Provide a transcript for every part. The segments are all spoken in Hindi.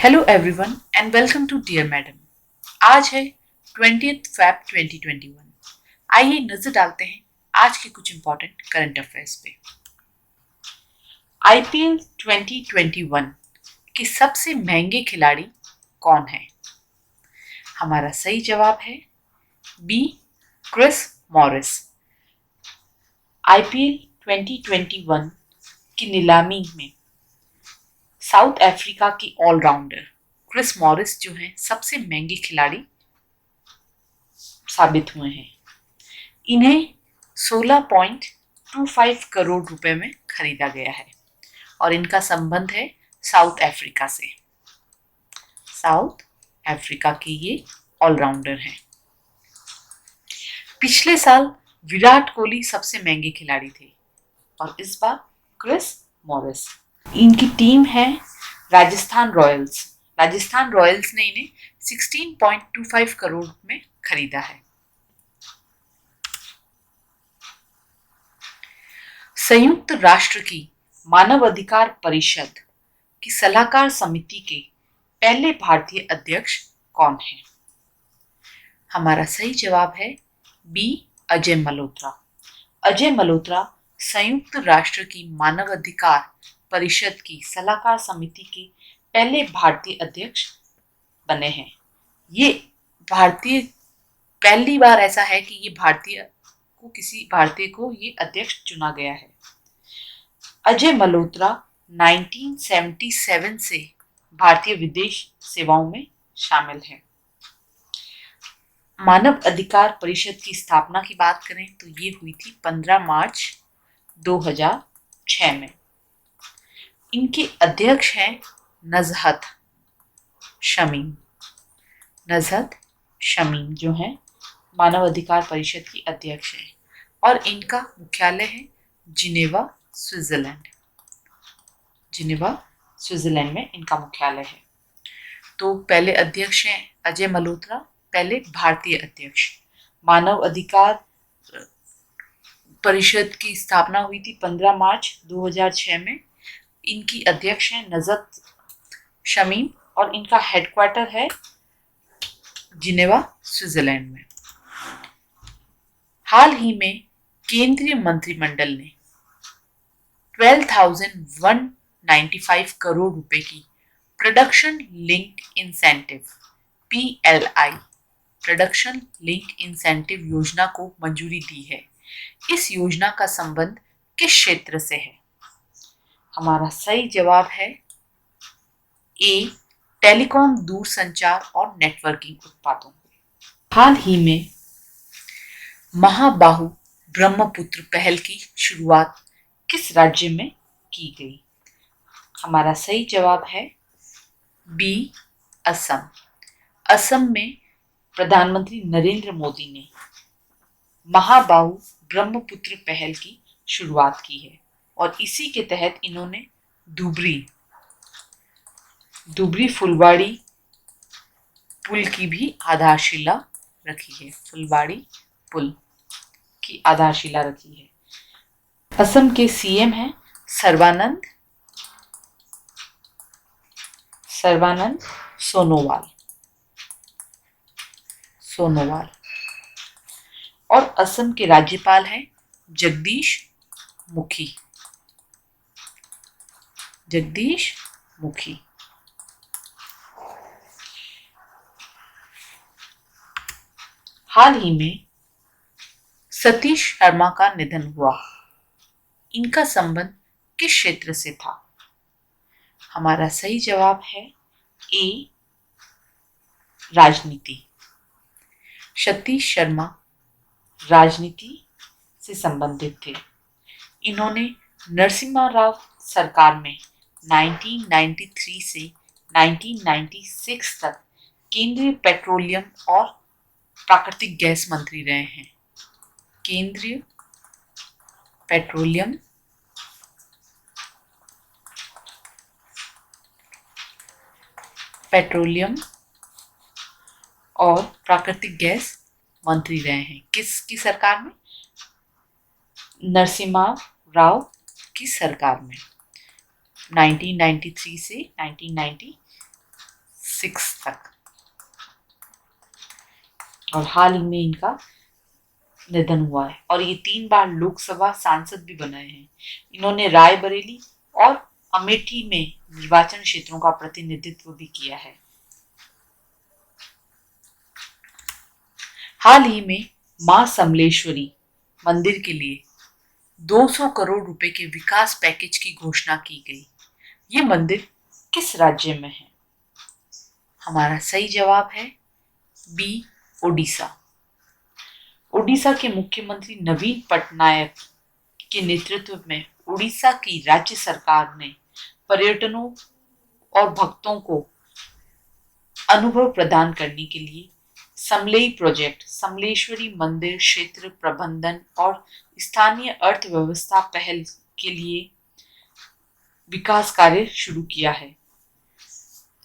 Hello everyone and welcome to dear madam. आज है 20 फेब 2021। आइए नजर डालते हैं आज के कुछ इंपॉर्टेंट करंट अफेयर्स पे। आईपीएल 2021 के सबसे महंगे खिलाड़ी कौन है? हमारा सही जवाब है बी, क्रिस मॉरिस। आईपीएल 2021 की नीलामी में साउथ अफ्रीका की ऑलराउंडर क्रिस मॉरिस जो हैं सबसे महंगे खिलाड़ी साबित हुए हैं। इन्हें 16.25 करोड़ रुपए में खरीदा गया है और इनका संबंध है साउथ अफ्रीका से। साउथ अफ्रीका के ये ऑलराउंडर हैं। पिछले साल विराट कोहली सबसे महंगे खिलाड़ी थे और इस बार क्रिस मॉरिस। इनकी टीम है राजस्थान रॉयल्स। राजस्थान रॉयल्स ने इन्हें 16.25 करोड़ में खरीदा है। संयुक्त राष्ट्र की मानवाधिकार परिषद की सलाहकार समिति के पहले भारतीय अध्यक्ष कौन है? हमारा सही जवाब है बी, अजय मल्होत्रा। अजय मल्होत्रा संयुक्त राष्ट्र की मानवाधिकार परिषद की सलाहकार समिति के पहले भारतीय अध्यक्ष बने हैं। ये भारतीय पहली बार ऐसा है कि किसी भारतीय को ये अध्यक्ष चुना गया है। अजय मल्होत्रा 1977 से भारतीय विदेश सेवाओं में शामिल है। मानव अधिकार परिषद की स्थापना की बात करें तो ये हुई थी 15 मार्च 2006 में। इनके अध्यक्ष हैं नजहत शमीम। नजहत शमीम जो हैं मानव अधिकार परिषद की अध्यक्ष हैं और इनका मुख्यालय है जिनेवा, स्विट्जरलैंड। जिनेवा स्विट्जरलैंड में इनका मुख्यालय है। तो पहले अध्यक्ष हैं अजय मल्होत्रा, पहले भारतीय अध्यक्ष। मानव अधिकार परिषद की स्थापना हुई थी 15 मार्च 2006 में। इनकी अध्यक्ष हैं नजहत शमीम और इनका हेडक्वार्टर है जिनेवा, स्विट्जरलैंड में। हाल ही में केंद्रीय मंत्रिमंडल ने 12,195 करोड़ रुपए की production linked incentive PLI production link incentive योजना को मंजूरी दी है। इस योजना का संबंध किस क्षेत्र से है? हमारा सही जवाब है ए, टेलीकॉम, दूरसंचार और नेटवर्किंग उत्पादों। हाल ही में महाबाहु ब्रह्मपुत्र पहल की शुरुआत किस राज्य में की गई? हमारा सही जवाब है बी, असम। असम में प्रधानमंत्री नरेंद्र मोदी ने महाबाहु ब्रह्मपुत्र पहल की शुरुआत की है और इसी के तहत इन्होंने धुबरी फुलबाड़ी पुल की भी आधारशिला रखी है। फुलबाड़ी पुल की आधारशिला रखी है। असम के सीएम हैं सर्बानंद सोनोवाल और असम के राज्यपाल हैं जगदीश मुखी। हाल ही में सतीश शर्मा का निधन हुआ। इनका संबंध किस क्षेत्र से था? हमारा सही जवाब है ए, राजनीति। सतीश शर्मा राजनीति से संबंधित थे। इन्होंने नरसिम्हा राव सरकार में 1993 से 1996 तक केंद्रीय पेट्रोलियम और प्राकृतिक गैस मंत्री रहे हैं। केंद्रीय पेट्रोलियम और प्राकृतिक गैस मंत्री रहे हैं। किसकी सरकार में? नरसिम्हा राव की सरकार में 1993 से 1996 2006 तक, और हाल ही में इनका निधन हुआ है। और ये 3 बार लोकसभा सांसद भी बने हैं। इन्होंने रायबरेली और अमेठी में निर्वाचन क्षेत्रों का प्रतिनिधित्व भी किया है। हाल ही में मां समलेश्वरी मंदिर के लिए 200 करोड़ रुपए के विकास पैकेज की घोषणा की गई। ये मंदिर किस राज्य में है? हमारा सही जवाब है बी, ओडिशा। ओडिशा के मुख्यमंत्री नवीन पटनायक के नेतृत्व में ओडिशा की राज्य सरकार ने पर्यटनों और भक्तों को अनुभव प्रदान करने के लिए समलेई प्रोजेक्ट, समलेश्वरी मंदिर क्षेत्र प्रबंधन और स्थानीय अर्थव्यवस्था पहल के लिए विकास कार्य शुरू किया है।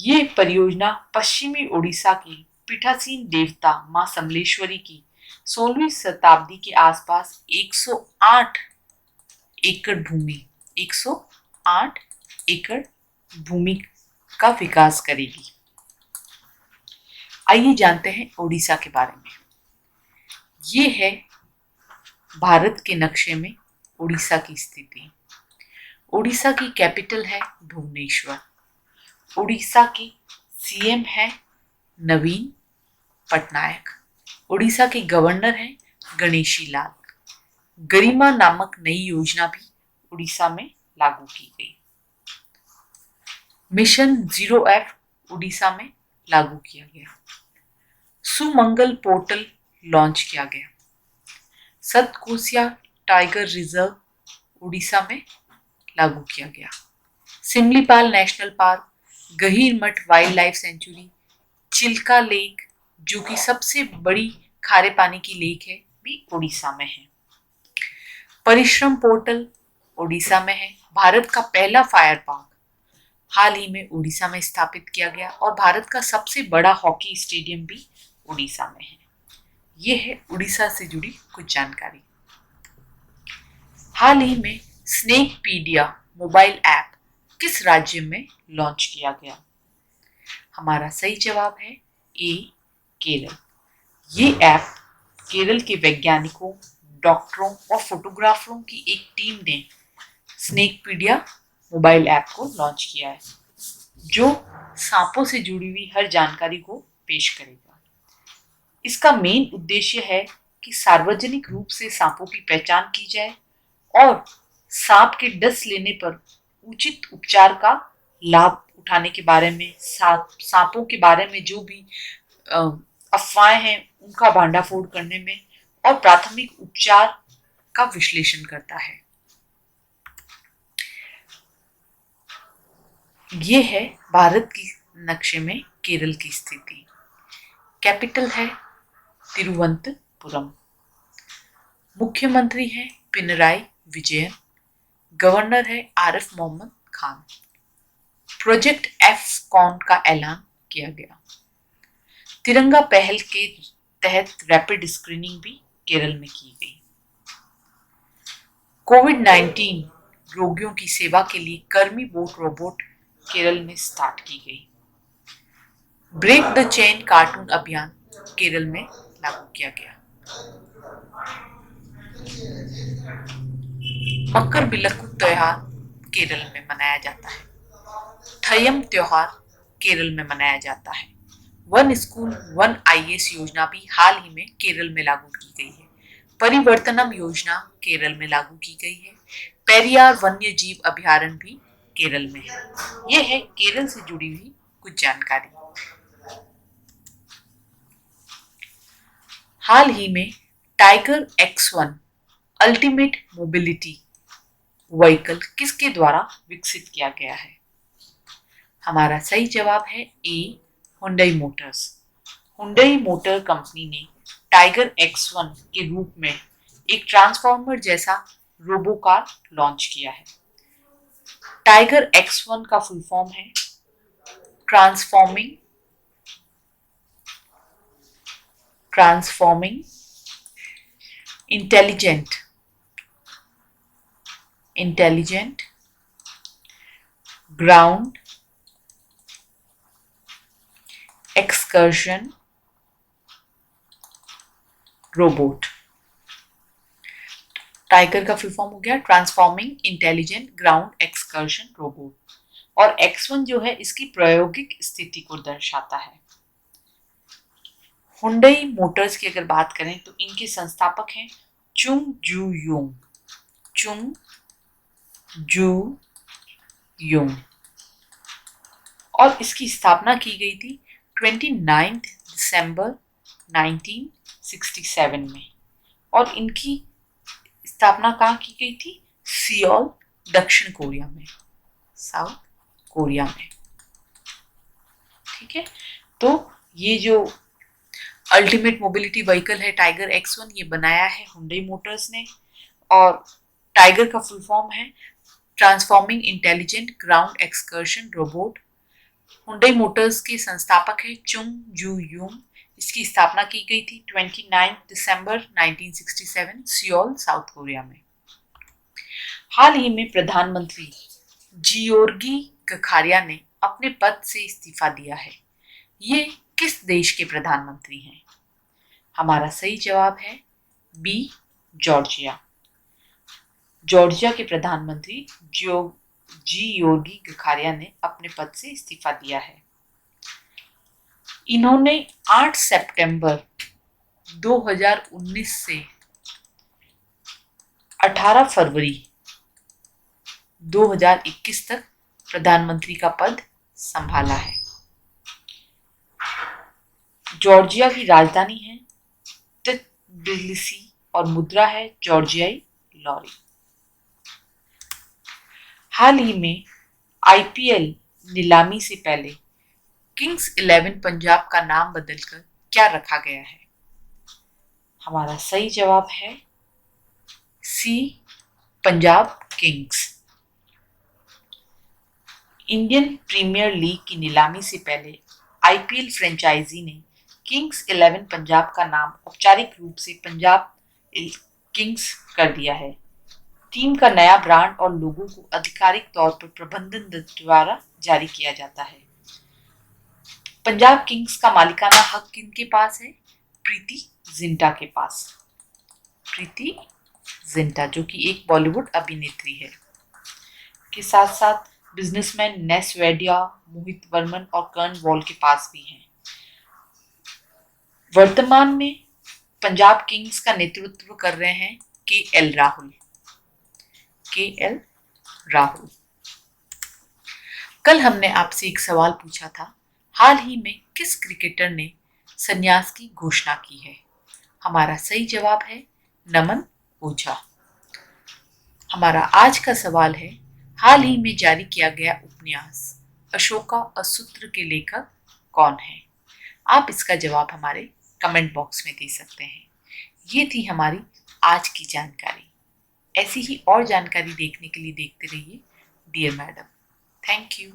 ये परियोजना पश्चिमी ओडिशा की पीठासीन देवता मां समलेश्वरी की 16वीं शताब्दी के आसपास 108 एकड़ भूमि का विकास करेगी। आइए जानते हैं ओडिशा के बारे में। ये है भारत के नक्शे में ओडिशा की स्थिति। ओडिशा की कैपिटल है भुवनेश्वर। ओडिशा के सीएम है नवीन पटनायक। ओडिशा के गवर्नर हैं गणेशी लाल। गरिमा नामक नई योजना भी ओडिशा में लागू की गई। मिशन 0F ओडिशा में लागू किया गया। सुमंगल पोर्टल लॉन्च किया गया। सतकोसिया टाइगर रिजर्व ओडिशा में लागू किया गया। Similipal national park, Gahirmatha wildlife sanctuary, Chilika lake जो कि सबसे बड़ी खारे पानी की लेक है भी ओडिशा में है। परिश्रम पोर्टल ओडिशा में है। भारत का पहला फायर पार्क हाल ही में ओडिशा में स्थापित किया गया और भारत का सबसे बड़ा हॉकी स्टेडियम भी ओडिशा में है। ये है ओडिशा से जुड़ी कुछ जानकारी। हाल ही में स्नेकपीडिया मोबाइल ऐप किस राज्य में लॉन्च किया गया? हमारा सही जवाब है ए, केरल। ये ऐप केरल के वैज्ञानिकों, डॉक्टरों और फोटोग्राफरों की एक टीम ने स्नेकपीडिया मोबाइल ऐप को लॉन्च किया है, जो सांपों से जुड़ी हुई हर जानकारी को पेश करेगा। इसका मेन उद्देश्य है कि सार्वजनिक रूप से सांपों की पहचान की जाए और सांप के डस लेने पर उचित उपचार का लाभ उठाने के बारे में, सांपों के बारे में जो भी अफवाहें हैं उनका भांडाफोड़ करने में और प्राथमिक उपचार का विश्लेषण करता है। ये है भारत की नक्शे में केरल की स्थिति। कैपिटल है तिरुवनंतपुरम। मुख्यमंत्री है पिनराई विजयन। गवर्नर है आरिफ मोहम्मद खान। प्रोजेक्ट एफकॉन का ऐलान किया गया। तिरंगा पहल के तहत रैपिड स्क्रीनिंग भी केरल में की गई। कोविड-19 रोगियों की सेवा के लिए कर्मी बोट रोबोट केरल में स्टार्ट की गई। ब्रेक द चेन कार्टून अभियान केरल में लागू किया गया। मकर बिलक्कू त्योहार केरल में मनाया जाता है। थयम त्योहार केरल में मनाया जाता है। वन स्कूल वन आईएएस योजना भी हाल ही में केरल में लागू की गई है। परिवर्तनम योजना केरल में लागू की गई है। पेरियार वन्य जीव अभयारण्य भी केरल में है। यह है केरल से जुड़ी हुई कुछ जानकारी। हाल ही में tiger X1 ultimate mobility vehicle किसके द्वारा विकसित किया गया है? हमारा सही जवाब है A, Hyundai Motors. Hyundai motor company ने टाइगर X1 के रूप में एक ट्रांसफॉर्मर जैसा रोबो कार लॉन्च किया है। टाइगर X1 का फुल फॉर्म है transforming intelligent ground excursion robot. Tiger का फुल फॉर्म हो गया transforming intelligent ground excursion robot. और X1 जो है इसकी प्रायोगिक स्थिति को दर्शाता है। हुंडई मोटर्स की अगर बात करें तो इनके संस्थापक हैं चुंग जू यूंग। चुंग जू यूंग और इसकी स्थापना की गई थी 29 दिसंबर 1967 में। और इनकी स्थापना कहाँ की गई थी? सियोल, दक्षिण कोरिया में, साउथ कोरिया में। ठीक है, तो ये जो अल्टीमेट मोबिलिटी व्हीकल है टाइगर X1, ये बनाया है हुंडई मोटर्स ने। और टाइगर का फुल फॉर्म है transforming intelligent ground excursion robot. Hyundai Motors के संस्थापक है चुंग जू यूंग। इसकी स्थापना की गई थी 29 दिसंबर 1967 सियोल, साउथ कोरिया में। हाल ही में प्रधानमंत्री जियोर्गी गखारिया ने अपने पद से इस्तीफा दिया है। ये किस देश के प्रधानमंत्री हैं? हमारा सही जवाब है बी, जॉर्जिया। जॉर्जिया के प्रधानमंत्री जियोर्गी गखारिया ने अपने पद से इस्तीफा दिया है। इन्होंने 8 सितंबर 2019 से 18 फरवरी 2021 तक प्रधानमंत्री का पद संभाला है। जॉर्जिया की राजधानी है ट्बिलिसी और मुद्रा है जॉर्जियाई लॉरी। हाल ही में IPL नीलामी से पहले किंग्स 11 पंजाब का नाम बदलकर क्या रखा गया है? हमारा सही जवाब है C, Punjab Kings. Indian Premier League की नीलामी से पहले IPL फ्रेंचाइजी ने किंग्स 11 पंजाब का नाम औपचारिक रूप से पंजाब किंग्स कर दिया है। टीम का नया ब्रांड और लोगो को आधिकारिक तौर पर प्रबंधन द्वारा जारी किया जाता है। पंजाब किंग्स का मालिकाना हक किनके पास है? प्रीति जिंटा के पास। प्रीति जिंटा जो कि एक बॉलीवुड अभिनेत्री है, के साथ साथ बिजनेसमैन नेस वेडिया, मोहित वर्मन और कर्ण वॉल के पास भी हैं। वर्तमान में पंजाब किंग्स का नेतृत्व कर रहे हैं KL राहुल। KL राहुल। कल हमने आपसे एक सवाल पूछा था, हाल ही में किस क्रिकेटर ने संन्यास की घोषणा की है? हमारा सही जवाब है नमन ओझा। हमारा आज का सवाल है, हाल ही में जारी किया गया उपन्यास अशोका असूत्र के लेखक कौन है? आप इसका जवाब हमारे कमेंट बॉक्स में दे सकते हैं। ये थी हमारी आज की जानकारी। ऐसी ही और जानकारी देखने के लिए देखते रहिए डियर मैडम। Thank you.